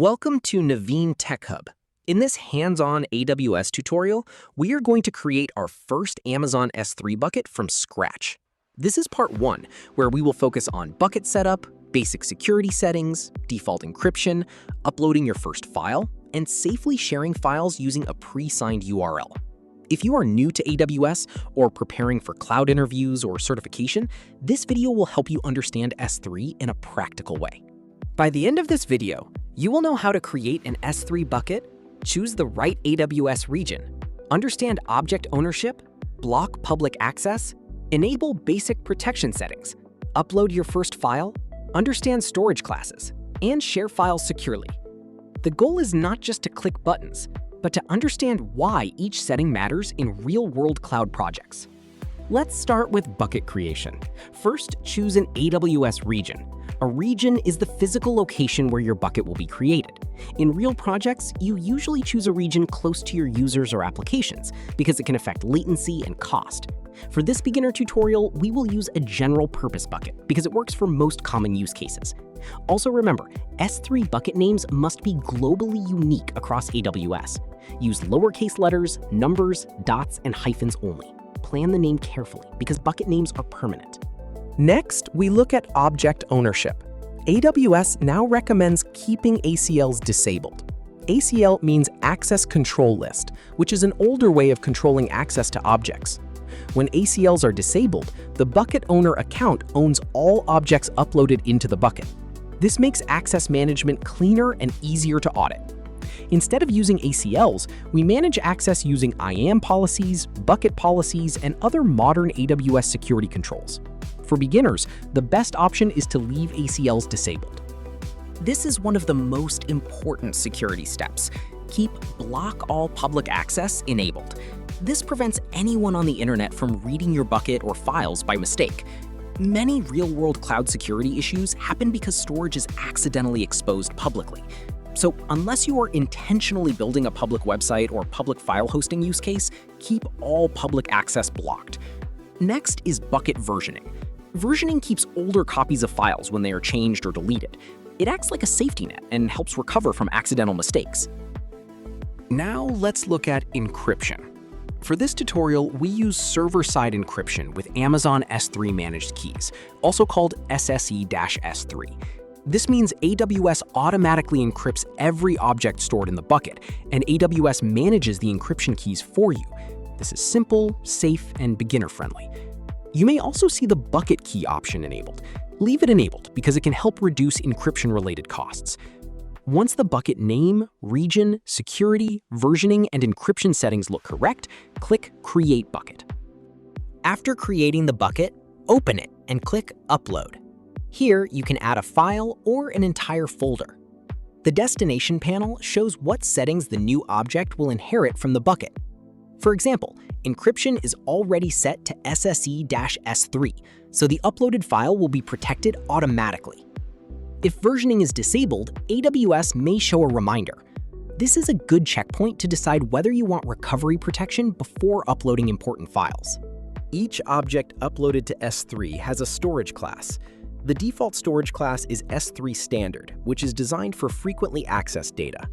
Welcome to Naveen TechHub. In this hands-on AWS tutorial, we are going to create our first Amazon S3 bucket from scratch. This is part 1, where we will focus on bucket setup, basic security settings, default encryption, uploading your first file, and safely sharing files using a pre-signed URL. If you are new to AWS or preparing for cloud interviews or certification, this video will help you understand S3 in a practical way. By the end of this video, you will know how to create an S3 bucket, choose the right AWS region, understand object ownership, block public access, enable basic protection settings, upload your first file, understand storage classes, and share files securely. The goal is not just to click buttons, but to understand why each setting matters in real-world cloud projects. Let's start with bucket creation. First, choose an AWS region. A region is the physical location where your bucket will be created. In real projects, you usually choose a region close to your users or applications because it can affect latency and cost. For this beginner tutorial, we will use a general purpose bucket because it works for most common use cases. Also remember, S3 bucket names must be globally unique across AWS. Use lowercase letters, numbers, dots, and hyphens only. Plan the name carefully because bucket names are permanent. Next, we look at object ownership. AWS now recommends keeping ACLs disabled. ACL means Access Control List, which is an older way of controlling access to objects. When ACLs are disabled, the bucket owner account owns all objects uploaded into the bucket. This makes access management cleaner and easier to audit. Instead of using ACLs, we manage access using IAM policies, bucket policies, and other modern AWS security controls. For beginners, the best option is to leave ACLs disabled. This is one of the most important security steps. Keep Block All Public Access enabled. This prevents anyone on the internet from reading your bucket or files by mistake. Many real-world cloud security issues happen because storage is accidentally exposed publicly. So unless you are intentionally building a public website or public file hosting use case, keep all public access blocked. Next is bucket versioning. Versioning keeps older copies of files when they are changed or deleted. It acts like a safety net and helps recover from accidental mistakes. Now let's look at encryption. For this tutorial, we use server-side encryption with Amazon S3 managed keys, also called SSE-S3. This means AWS automatically encrypts every object stored in the bucket, and AWS manages the encryption keys for you. This is simple, safe, and beginner-friendly. You may also see the bucket key option enabled. Leave it enabled because it can help reduce encryption-related costs. Once the bucket name, region, security, versioning, and encryption settings look correct, click Create Bucket. After creating the bucket, open it and click Upload. Here, you can add a file or an entire folder. The destination panel shows what settings the new object will inherit from the bucket. For example, encryption is already set to SSE-S3, so the uploaded file will be protected automatically. If versioning is disabled, AWS may show a reminder. This is a good checkpoint to decide whether you want recovery protection before uploading important files. Each object uploaded to S3 has a storage class. The default storage class is S3 Standard, which is designed for frequently accessed data.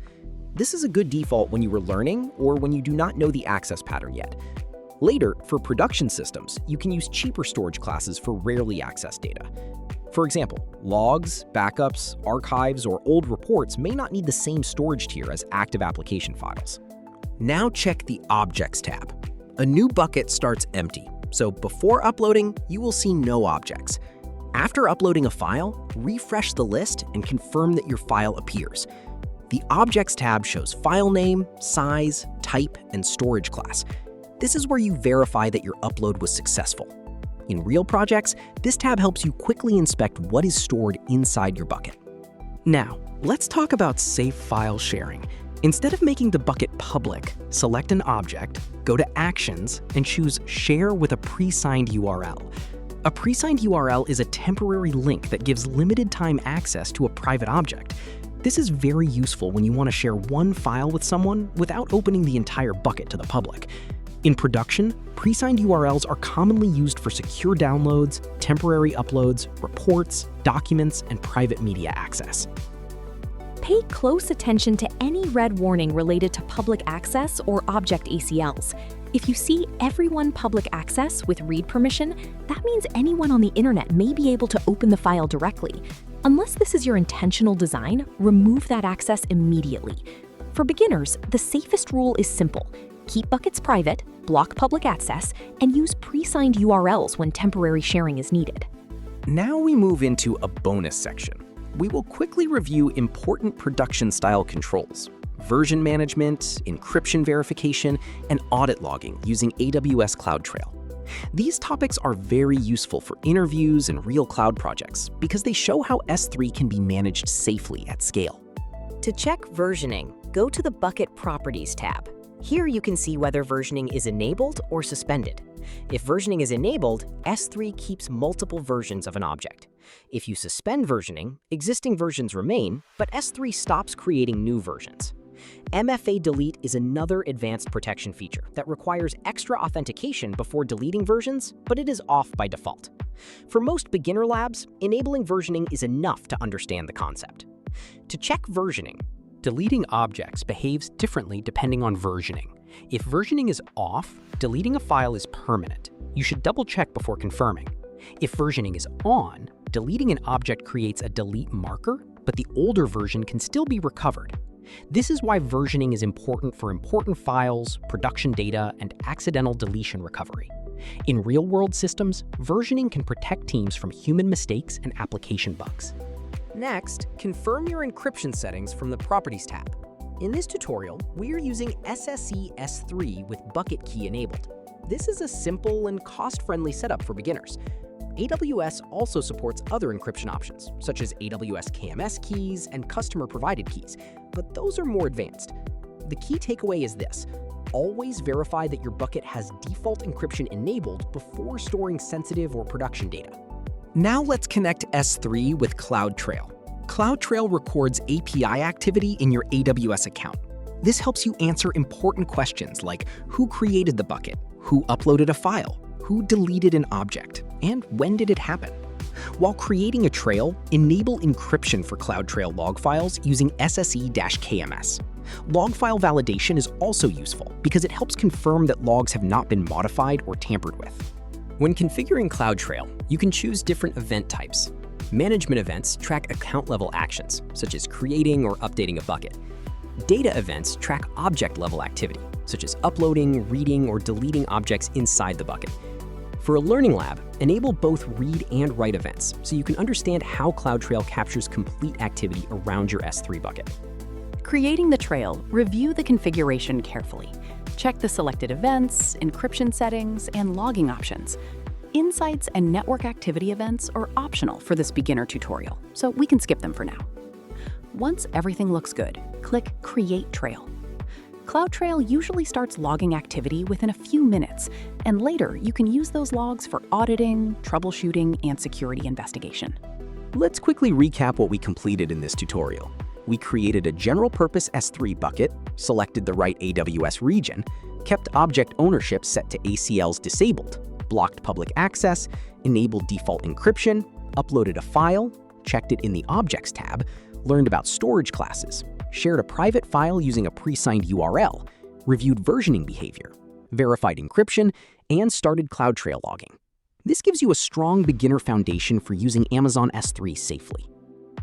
This is a good default when you are learning or when you do not know the access pattern yet. Later, for production systems, you can use cheaper storage classes for rarely accessed data. For example, logs, backups, archives, or old reports may not need the same storage tier as active application files. Now check the Objects tab. A new bucket starts empty, so before uploading, you will see no objects. After uploading a file, refresh the list and confirm that your file appears. The Objects tab shows file name, size, type, and storage class. This is where you verify that your upload was successful. In real projects, this tab helps you quickly inspect what is stored inside your bucket. Now, let's talk about safe file sharing. Instead of making the bucket public, select an object, go to Actions, and choose Share with a pre-signed URL. A pre-signed URL is a temporary link that gives limited time access to a private object. This is very useful when you want to share one file with someone without opening the entire bucket to the public. In production, pre-signed URLs are commonly used for secure downloads, temporary uploads, reports, documents, and private media access. Pay close attention to any red warning related to public access or object ACLs. If you see everyone public access with read permission, that means anyone on the internet may be able to open the file directly. Unless this is your intentional design, remove that access immediately. For beginners, the safest rule is simple. Keep buckets private, block public access, and use presigned URLs when temporary sharing is needed. Now we move into a bonus section. We will quickly review important production-style controls, version management, encryption verification, and audit logging using AWS CloudTrail. These topics are very useful for interviews and real cloud projects because they show how S3 can be managed safely at scale. To check versioning, go to the Bucket Properties tab. Here you can see whether versioning is enabled or suspended. If versioning is enabled, S3 keeps multiple versions of an object. If you suspend versioning, existing versions remain, but S3 stops creating new versions. MFA delete is another advanced protection feature that requires extra authentication before deleting versions, but it is off by default. For most beginner labs, enabling versioning is enough to understand the concept. To check versioning, deleting objects behaves differently depending on versioning. If versioning is off, deleting a file is permanent. You should double-check before confirming. If versioning is on, deleting an object creates a delete marker, but the older version can still be recovered. This is why versioning is important for important files, production data, and accidental deletion recovery. In real-world systems, versioning can protect teams from human mistakes and application bugs. Next, confirm your encryption settings from the Properties tab. In this tutorial, we are using SSE S3 with bucket key enabled. This is a simple and cost-friendly setup for beginners. AWS also supports other encryption options, such as AWS KMS keys and customer-provided keys, but those are more advanced. The key takeaway is this: always verify that your bucket has default encryption enabled before storing sensitive or production data. Now let's connect S3 with CloudTrail. CloudTrail records API activity in your AWS account. This helps you answer important questions like who created the bucket, who uploaded a file, who deleted an object, and when did it happen. While creating a trail, enable encryption for CloudTrail log files using SSE-KMS. Log file validation is also useful because it helps confirm that logs have not been modified or tampered with. When configuring CloudTrail, you can choose different event types. Management events track account-level actions, such as creating or updating a bucket. Data events track object-level activity, such as uploading, reading, or deleting objects inside the bucket. For a learning lab, enable both read and write events so you can understand how CloudTrail captures complete activity around your S3 bucket. Creating the trail, review the configuration carefully. Check the selected events, encryption settings, and logging options. Insights and network activity events are optional for this beginner tutorial, so we can skip them for now. Once everything looks good, click Create Trail. CloudTrail usually starts logging activity within a few minutes, and later you can use those logs for auditing, troubleshooting, and security investigation. Let's quickly recap what we completed in this tutorial. We created a general-purpose S3 bucket, selected the right AWS region, kept object ownership set to ACLs disabled, blocked public access, enabled default encryption, uploaded a file, checked it in the Objects tab, learned about storage classes, shared a private file using a presigned URL, reviewed versioning behavior, verified encryption, and started CloudTrail logging. This gives you a strong beginner foundation for using Amazon S3 safely.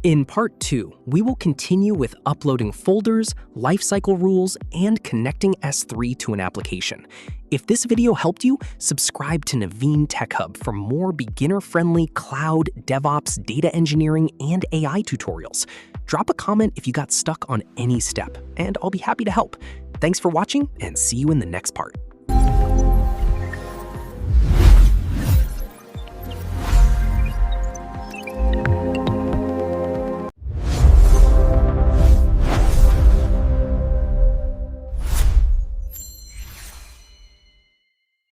In Part 2, we will continue with uploading folders, lifecycle rules, and connecting S3 to an application. If this video helped you, subscribe to Naveen TechHub for more beginner-friendly cloud, DevOps, data engineering, and AI tutorials. Drop a comment if you got stuck on any step, and I'll be happy to help. Thanks for watching, and see you in the next part.